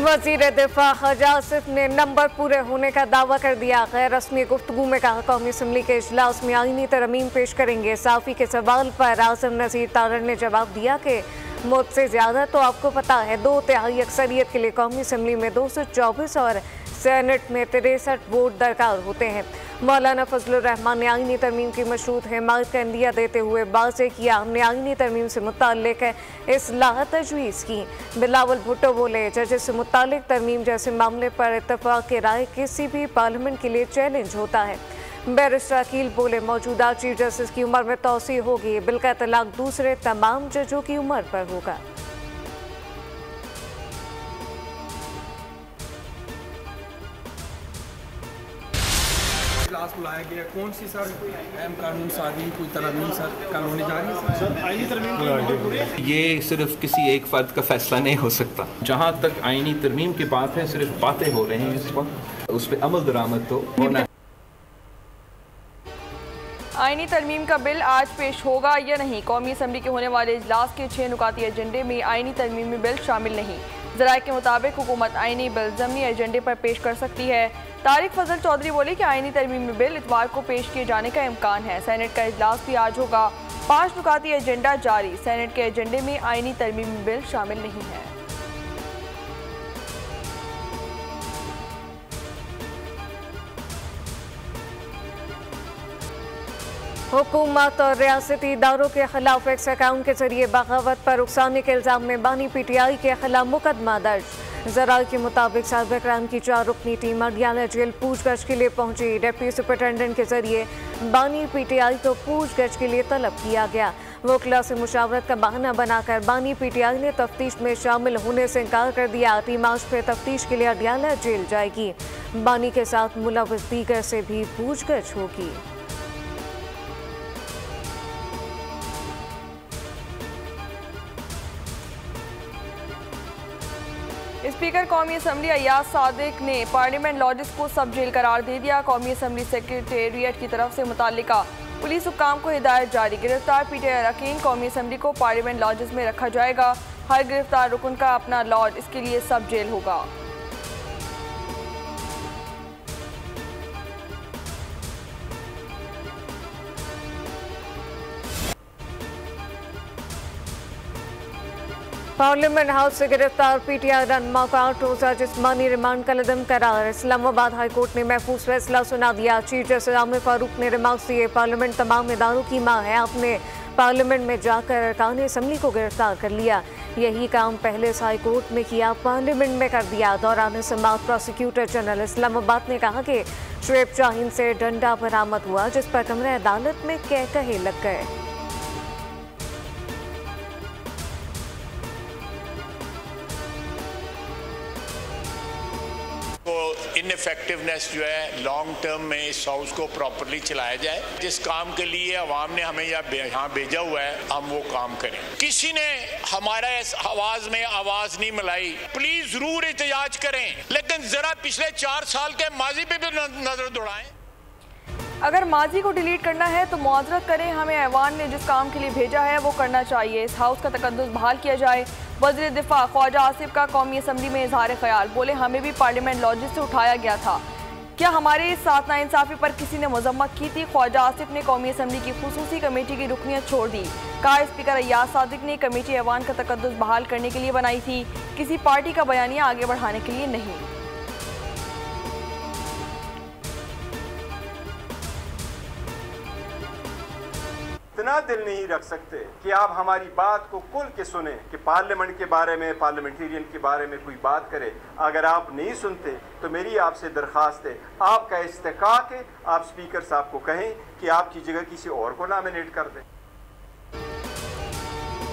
वज़ीर दिफा हाजी आसिफ ने नंबर पूरे होने का दावा कर दिया। गैर रस्मी गुफ्तगू में कहा कौमी असम्बली के इजलास में आईनी तरमीम पेश करेंगे। साफ़ी के सवाल पर आज़म नज़ीर तारड़ ने जवाब दिया कि मुझसे ज़्यादा तो आपको पता है 2/3 अक्सरियत के लिए कौमी असम्बली में 224 और सेनेट में 63 वोट दरकार होते हैं। मौलाना फजलुर रहमान ने आईनी तरमीम की मशरूत हिमायत का इंदिया देते हुए वाज़ेह किया, हमने आईनी तरमीम से मुताल्लिक इस्लाह तजवीज़ की। बिलावल भुट्टो बोले, जजेस से मुताल्लिक तरमीम जैसे मामले पर इत्तफाक की राय किसी भी पार्लियामेंट के लिए चैलेंज होता है। बैरिस्टर अकील बोले, मौजूदा चीफ जस्टिस की उम्र में तौसी होगी, बिल का इतलाक दूसरे तमाम जजों की उम्र पर होगा। इजलास बुलाया गया, कौन सी सर अहम कानून साजी कोई तरमीम सर कल होने जा रही है सर? आईनी तरमीम ये सिर्फ किसी एक फ़र्द का फैसला नहीं हो सकता। जहाँ तक आईनी तरमीम की बात है सिर्फ बातें हो रही हैं इस वक्त, उस पर अमल दरामद तो होना है। आईनी तरमीम का बिल आज पेश होगा या नहीं? कौमी असम्बली के होने वाले इजलास के 6 नुकाती एजेंडे में आईनी तरमीमी बिल शामिल नहीं। ज़राए के मुताबिक हुकूमत आईनी बिल ज़मीनी एजेंडे पर पेश कर सकती है। तारिक फजल चौधरी बोले कि आईनी तरमीमी बिल इतवार को पेश किए जाने का इम्कान है। सेनेट का इजलास भी आज होगा। 5 नुकाती एजेंडा जारी। सेनेट के एजेंडे में आईनी तरमीमी बिल शामिल नहीं है। हुकूमत और रियासती इदारों के खिलाफ एक्स अकाउंट के जरिए बगावत पर उकसाने के इल्जाम में बानी PTI के खिलाफ मुकदमा दर्ज। ज़राए के मुताबिक साहिब क्राइम की 4 रुकनी टीम अडियाला जेल पूछगछ के लिए पहुंची। डिप्टी सुपरिटेंडेंट के जरिए बानी PTI को पूछगछ के लिए तलब किया गया। वकला से मुशावरत का बहाना बनाकर बानी PTI ने तफ्तीश में शामिल होने से इनकार कर दिया। टीम आज फिर तफ्तीश के लिए अडियाला जेल जाएगी। बानी के साथ मुलव्वस दीगर से भी पूछगछ होगी। स्पीकर कौमी असम्बली अय्याज सादिक ने पार्लियामेंट लॉजिस को सब जेल करार दे दिया। कौमी असम्बली सेक्रेटेरिएट की तरफ से मुताल्लिका पुलिस हुक्काम को हिदायत जारी। गिरफ्तार PTI अरकान कौमी असम्बली को पार्लियामेंट लॉजिस में रखा जाएगा। हर गिरफ्तार रुकन का अपना लॉज, इसके लिए सब जेल होगा। पार्लियामेंट हाउस से गिरफ्तार PTI रहनुमा का 8 रोज़ा जिस्मानी रिमांड का लदम करार। इस्लामाबाद हाई कोर्ट ने महफूज फैसला सुना दिया। चीफ जस्टिस आमिर फारूक ने रिमार्क्स दिए, पार्लियामेंट तमाम इदारों की माँ है, आपने पार्लियामेंट में जाकर अरकान असम्बली को गिरफ्तार कर लिया। यही काम पहले हाई कोर्ट में किया, पार्लियामेंट में कर दिया। दौरान समाअत प्रोसिक्यूटर जनरल इस्लामाबाद ने कहा कि शुएब शाहीन से डंडा बरामद हुआ, जिस पर कमरे अदालत में कहे लग गए। इनफेक्टिवनेस जो है लॉन्ग टर्म में इस हाउस को प्रॉपरली चलाया जाए। जिस काम के लिए अवाम ने हमें यहाँ भेजा हुआ है, हम वो काम करें। किसी ने हमारा इस आवाज में आवाज नहीं मिलाई, प्लीज जरूर एहतजाज करें, लेकिन जरा पिछले 4 साल के माजी पे भी नजर दौड़ाएं। अगर माजी को डिलीट करना है तो मुआवजत करें। हमें ऐवान ने जिस काम के लिए भेजा है वो करना चाहिए। इस हाउस का तकद्दुस बहाल किया जाए। वज़ीर दिफा ख्वाजा आसिफ का कौमी असम्बली में इजहार ख्याल, बोले हमें भी पार्लियामेंट लॉजिस से उठाया गया था, क्या हमारे साथ नाइंसाफ़ी पर किसी ने मजम्मत की थी? ख्वाजा आसिफ ने कौमी असम्बली की खुसूसी कमेटी की रुकनियत छोड़ दी। कहा स्पीकर अय्याज सादिक ने कमेटी ऐवान का तकद्दुस बहाल करने के लिए बनाई थी, किसी पार्टी का बयानिया आगे बढ़ाने के लिए नहीं। इतना दिल नहीं रख सकते कि आप हमारी बात को खुल के सुने कि पार्लियामेंट के बारे में, पार्लियामेंटेरियन के बारे में कोई बात करे। अगर आप नहीं सुनते तो मेरी आपसे दरख्वास्त है, आपका इस्तेकाक है, आप स्पीकर साहब को कहें कि आपकी जगह किसी और को नॉमिनेट कर दें।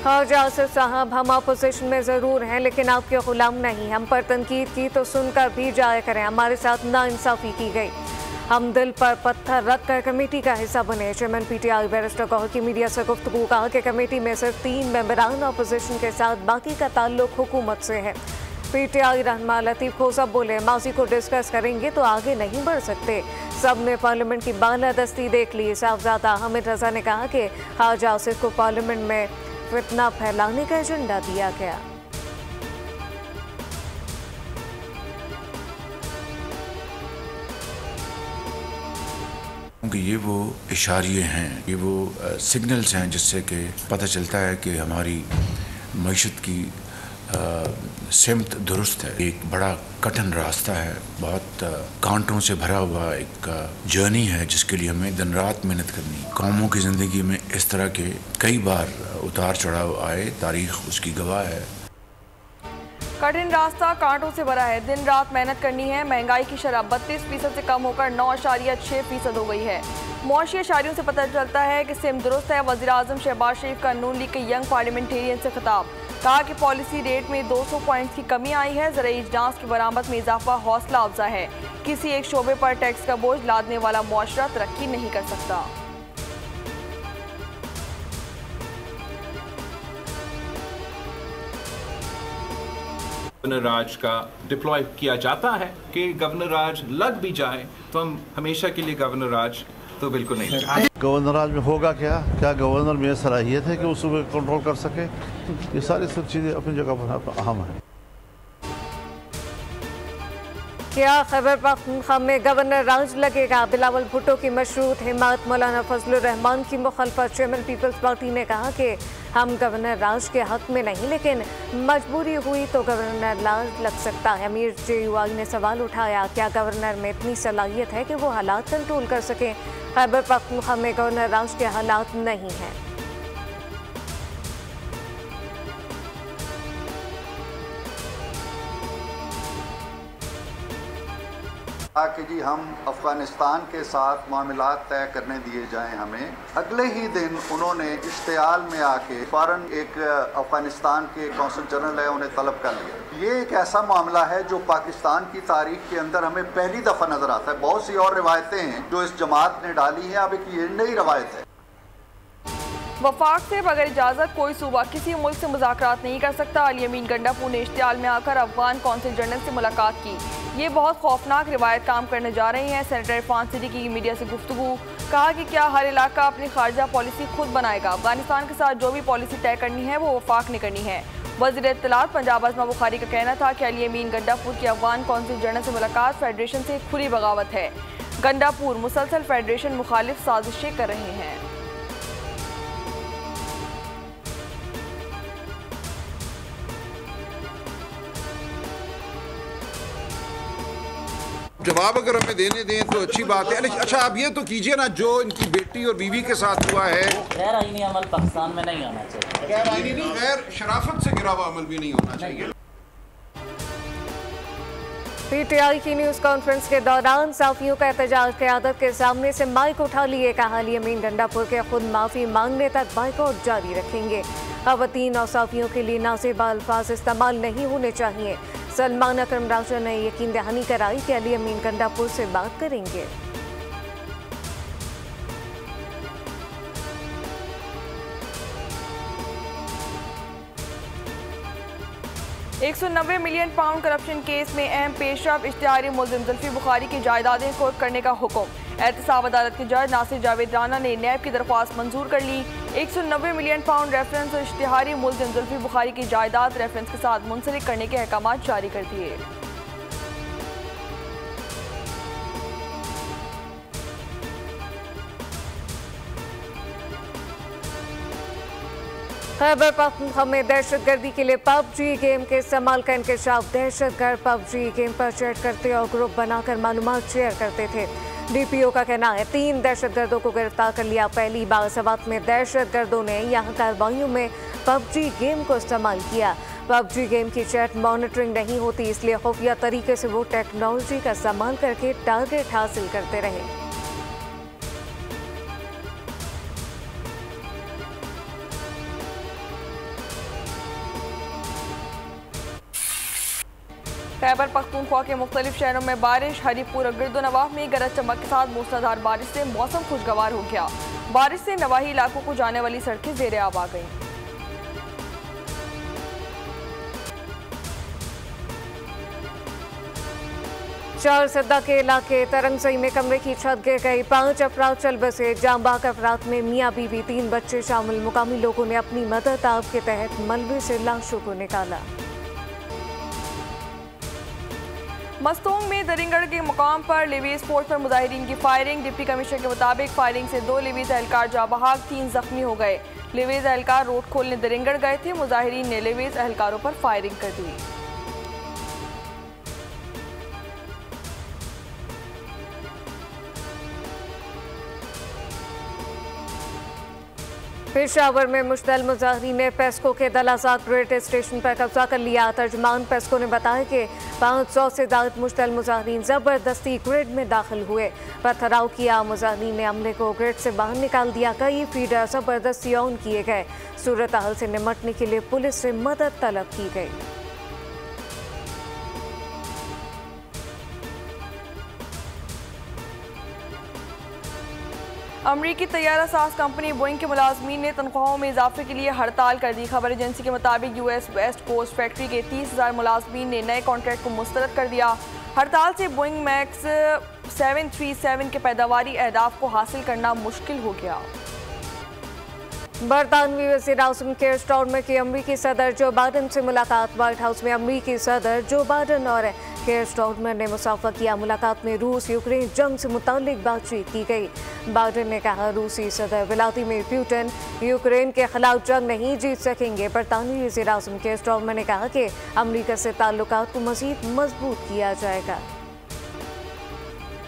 ख्वाजा आसिफ साहब, हम अपोजिशन में ज़रूर हैं लेकिन आपके गुलाम नहीं। हम पर तनकीद की तो सुनकर भी जाया करें। हमारे साथ नाइंसाफ़ी की गई, हम दिल पर पत्थर रख कर कमेटी का हिस्सा बने। चेयरमैन PTI बैरिस्टर गौहर की मीडिया से गुफ्तगू, कहा कि कमेटी में सिर्फ 3 मेंबरान अपोजिशन के साथ, बाकी का ताल्लुक हुकूमत से है। PTI रहनुमा लतीफ़ खोसा बोले, माजी को डिस्कस करेंगे तो आगे नहीं बढ़ सकते। सब ने पार्लियामेंट की बालादस्ती देख ली। साहबजादा हामिद रजा ने कहा कि ख्वाजा आसिफ को पार्लियामेंट में फितना फैलाने का एजेंडा दिया गया। कि ये वो इशारे हैं, ये वो सिग्नल्स हैं जिससे कि पता चलता है कि हमारी मईशत की सिमत दुरुस्त है। एक बड़ा कठिन रास्ता है, बहुत कांटों से भरा हुआ एक जर्नी है जिसके लिए हमें दिन रात मेहनत करनी। कौमों की ज़िंदगी में इस तरह के कई बार उतार चढ़ाव आए, तारीख उसकी गवाह है। कठिन रास्ता कांटों से भरा है, दिन रात मेहनत करनी है। महंगाई की शरह 32% से कम होकर 9.6% हो गई है। मुआशी इशारियों से पता चलता है कि सिम दुरुस्त है। वज़ीर आज़म शहबाज शरीफ का नून लीग के यंग पार्लियामेंटेरियन से खिताब, कहा कि पॉलिसी रेट में 200 पॉइंट्स की कमी आई है। ज़राई इजनास की बरामद में इजाफा हौसला अफजा है। किसी एक शोबे पर टैक्स का बोझ लादने वाला मुआशरा तरक्की नहीं कर सकता। गवर्नर राज का डिप्लॉय किया जाता है कि गवर्नर राज लग भी जाए तो हम हमेशा के लिए गवर्नर राज तो बिल्कुल नहीं। गवर्नर राज में होगा क्या गवर्नर में सलाहियत है कि उसको कंट्रोल कर सके? ये सारी सब चीज़ें अपनी जगह पर अहम है। क्या खैबर पख्तूनख्वा में गवर्नर राज लगेगा? बिलावल भुट्टो की मशरूत हिमायत मौलाना फजलुर रहमान की मुखालफत। चेयरमैन पीपल्स पार्टी ने कहा कि हम गवर्नर राज के हक में नहीं, लेकिन मजबूरी हुई तो गवर्नर राज लग सकता है। अमीर JUI ने सवाल उठाया, क्या गवर्नर में इतनी सलाहियत है कि वो हालात कंट्रोल कर सकें? खैबर पख्तूनख्वा में गवर्नर राज के हालात नहीं हैं। कि जी हम अफ़गानिस्तान के साथ मामलात तय करने दिए जाएं हमें। अगले ही दिन उन्होंने इश्तियाल में आके फ़ौरन एक अफ़गानिस्तान के कौंसल जनरल है उन्हें तलब कर लिया। ये एक ऐसा मामला है जो पाकिस्तान की तारीख के अंदर हमें पहली दफ़ा नज़र आता है। बहुत सी और रिवायतें हैं जो इस जमात ने डाली हैं, अब एक ये नई रवायत है। वफाक से बगैर इजाज़त कोई सूबा किसी मुल्क से मुज़ाकरात नहीं कर सकता। अली अमीन गंडापुर ने इश्तियाल में आकर अफगान कौंसिल जनरल से मुलाकात की। ये बहुत खौफनाक रिवायत काम करने जा रही है। सेनेटर इरफान सिद्दीकी की मीडिया से गुफ्तगू, कहा कि क्या हर इलाका अपनी खारजा पॉलिसी खुद बनाएगा? अफगानिस्तान के साथ जो भी पॉलिसी तय करनी है वो वफाक ने करनी है। वज़ीर इत्तलात पंजाब आज़मा बुखारी का कहना था कि अली अमीन गंडापुर की अफगान कौंसिल जनरल से मुलाकात फेडरेशन से खुली बगावत है। गंडापुर मुसलसल फेडरेशन मुखालिफ साजिशें कर रहे हैं। जवाब अगर हमें देने दें तो अच्छी बात है। अच्छा आप ये तो कीजिए ना, जो इनकी बेटी और बीवी के साथ हुआ है, गैर आईनी अमल पाकिस्तान में नहीं आना चाहिए। गैर आईनी नहीं, गैर शराफत से गिरा हुआ अमल भी नहीं होना चाहिए। PTI की न्यूज़ कॉन्फ्रेंस के दौरान साफियों का एहतजाज, क़यादत के सामने से माइक उठा लिए, कहा अली अमीन गंडापुर के खुद माफ़ी मांगने तक बाइकआउट जारी रखेंगे। ख़वातीन और साफियों के लिए नाज़ेबा अल्फाज इस्तेमाल नहीं होने चाहिए। सलमान अकरम राजा ने यकीन दहानी कराई कि अली अमीन गंडापुर से बात करेंगे। £190 मिलियन करप्शन केस में अहम पेशरफ, इश्तिहारी मुल्ज़िम जुल्फी बुखारी की जायदादें कुर्क करने का हुक्म। एहतसाब अदालत के जज नासिर जावेद राना ने नैब की दरख्वास्त मंजूर कर ली। £190 मिलियन रेफरेंस और इश्तिहारी मुल्ज़िम जुल्फी बुखारी की जायदाद रेफरेंस के साथ मुंसलिक करने के अहकाम जारी कर दिए। खैबर पख्तूनख्वा में दहशतगर्दी के लिए PUBG गेम के इस्तेमाल का इंकशाफ। दहशतगर्द PUBG गेम पर चैट करते और ग्रुप बनाकर मालूमात शेयर करते थे। DPO का कहना है 3 दहशतगर्दों को गिरफ्तार कर लिया। पहली बार सवात में दहशतगर्दों ने यहाँ कार्रवाइयों में PUBG गेम को इस्तेमाल किया। PUBG गेम की चैट मॉनिटरिंग नहीं होती, इसलिए खुफिया तरीके से वो टेक्नोलॉजी का इस्तेमाल करके टारगेट हासिल करते रहे। खैबर पख्तूनख्वा के मुख्तलिफ शहरों में बारिश। हरीपुर और गिरदोनवाह में गरज चमक के साथ मूसलाधार बारिश से मौसम खुशगवार हो गया। बारिश से नवाही इलाकों को जाने वाली सड़कें ज़ेरे आब आ गईं। चार सद्दा के इलाके तरंगसई में कमरे की छत गिर गई। 5 अफराद चल बसे। जांबाग अफराद में मियाँ बीवी 3 बच्चे शामिल। मुकामी लोगों ने अपनी मदद आब के तहत मलबे से लाशों को निकाला। मस्तोंग में दरिंगड़ के मुकाम पर लिवीज फोर्स पर मुजाहिरीन की फायरिंग। डिप्टी कमिश्नर के मुताबिक फायरिंग से 2 लिवीज एहलकार जाँ बहक, 3 जख्मी हो गए। लिवीज एहलकार रोड खोलने दरिंगड़ गए थे। मुजाहिरीन ने लिवीज एहलकारों पर फायरिंग कर दी। पेशावर में मुश्तल मुजाहिरीन ने पेस्को के दलाजाक ग्रेड स्टेशन पर कब्जा कर लिया। तर्जमान पेस्को ने बताया कि 500 से ज्यादा मुश्तल मुजाहिरीन जबरदस्ती ग्रिड में दाखिल हुए, पथराव किया। मुजाहिरीन ने अमले को ग्रिड से बाहर निकाल दिया। कई फीडर जबरदस्ती ऑन किए गए। सूरत हाल से निपटने के लिए पुलिस से मदद तलब की गई। अमरीकी तैयारा साज कंपनी बोइंग के मुलाजमीन ने तनख्वाहों में इजाफे के लिए हड़ताल कर दी। खबर एजेंसी के मुताबिक यूएस वेस्ट कोस्ट फैक्ट्री के 30,000 मुलाजमीन ने नए कॉन्ट्रैक्ट को मुस्तरद कर दिया। हड़ताल से बोइंग मैक्स 737 के पैदावारी अहदाफ को हासिल करना मुश्किल हो गया। बरतानवी वज़ीर आज़म केयर स्टारमर की अमरीकी सदर जो बाइडन से मुलाकात। व्हाइट हाउस में अमरीकी सदर जो बाइडन और केयर स्टारमर ने मुसाफा किया। मुलाकात में रूस यूक्रेन जंग से मुतालिक बातचीत की गई। बाइडन ने कहा रूसी सदर व्लादिमीर पुतिन यूक्रेन के खिलाफ जंग नहीं जीत सकेंगे। बरतानवी वज़ीर आज़म केयर स्टारमर ने कहा कि अमरीका से ताल्लुकात को मज़ीद मजबूत किया जाएगा।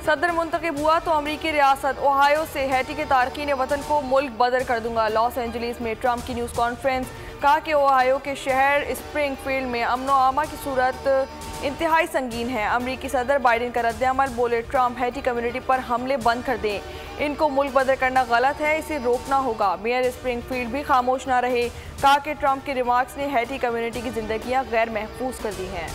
सदर मुंतखब हुआ तो अमरीकी रियासत ओहायो से हैटी के तारकीन वतन को मुल्क बदर कर दूंगा। लॉस एंजलिस में ट्रंप की न्यूज़ कॉन्फ्रेंस। कहा कि ओहायो के शहर स्प्रिंगफील्ड में अमनो आमा की सूरत इंतहाई संगीन है। अमरीकी सदर बाइडन का रद्द-ए-अमल। बोले ट्रंप हैटी कम्युनिटी पर हमले बंद कर दें, इनको मुल्क बदर करना गलत है, इसे रोकना होगा। मेयर स्प्रिंगफील्ड भी खामोश ना रहे। कहा कि ट्रंप के रिमार्क्स ने हैटी कम्युनिटी की जिंदगियां गैर महफूज कर दी हैं।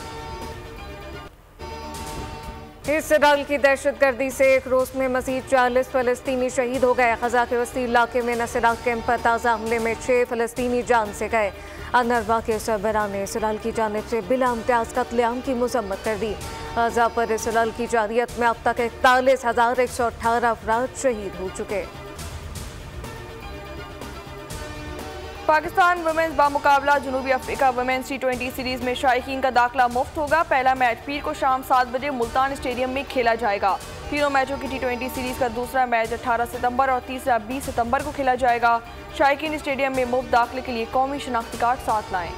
इसराइल की दहशतगर्दी से एक रोज में मजीद 40 फलस्तीनी शहीद हो गए। ग़ज़ा के वस्ती इलाके में नसरात कैंप पर ताज़ा हमले में 6 फलस्तीनी जान से गए। अनरवा के सरबराह ने इसराइल की जानिब से बिला इम्तियाज़ कत्लेआम की मज़म्मत कर दी। ग़ज़ा पर इसराइल की जारियत में अब तक 41,118 अफराद शहीद हो चुके। पाकिस्तान वुमेन्स बामुकाबला जनूबी अफ्रीका वुमेन्स T20 सीरीज में शायकीन का दाखिला मुफ्त होगा। पहला मैच पीर को शाम 7 बजे मुल्तान स्टेडियम में खेला जाएगा। तीनों मैचों की T20 सीरीज का दूसरा मैच 18 सितंबर और तीसरा 20 सितंबर को खेला जाएगा। शायकीन स्टेडियम में मुफ्त दाखिले के लिए कौमी शनाख्ती कार्ड साथ लाएं।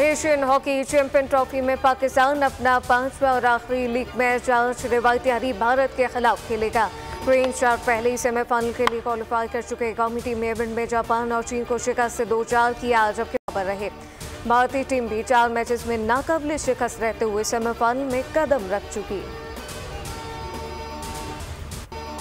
एशियन हॉकी चैंपियन ट्रॉफी में पाकिस्तान अपना 5वां और आखिरी लीग मैच आज रिवायती हारी भारत के खिलाफ खेलेगा। ग्रीन शार्क पहले ही सेमीफाइनल के लिए क्वालिफाई कर चुके। कौमी टीम में इवेंट में जापान और चीन को शिकस्त से 2-4 किया, जबकि बराबर रहे। भारतीय टीम भी 4 मैचेस में नाकाबिल शिकस्त रहते हुए सेमीफाइनल में कदम रख चुकी।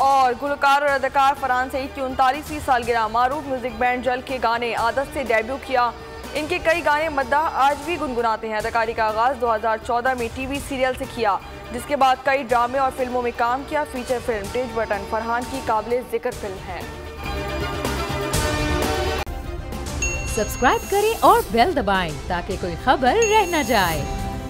और गुलकार और अदाकार फरहान सईद की 39वीं सालगिरह। मारूफ म्यूजिक बैंड जल के गाने आदत से डेब्यू किया। इनके कई गाने मद्दाह आज भी गुनगुनाते हैं। अदाकारी का आगाज 2014 में टीवी सीरियल से किया, जिसके बाद कई ड्रामे और फिल्मों में काम किया। Feature film teach button Farhan की काबिल जिक्र फिल्म है। सब्सक्राइब करें और बेल दबाएं ताकि कोई खबर रह न जाए।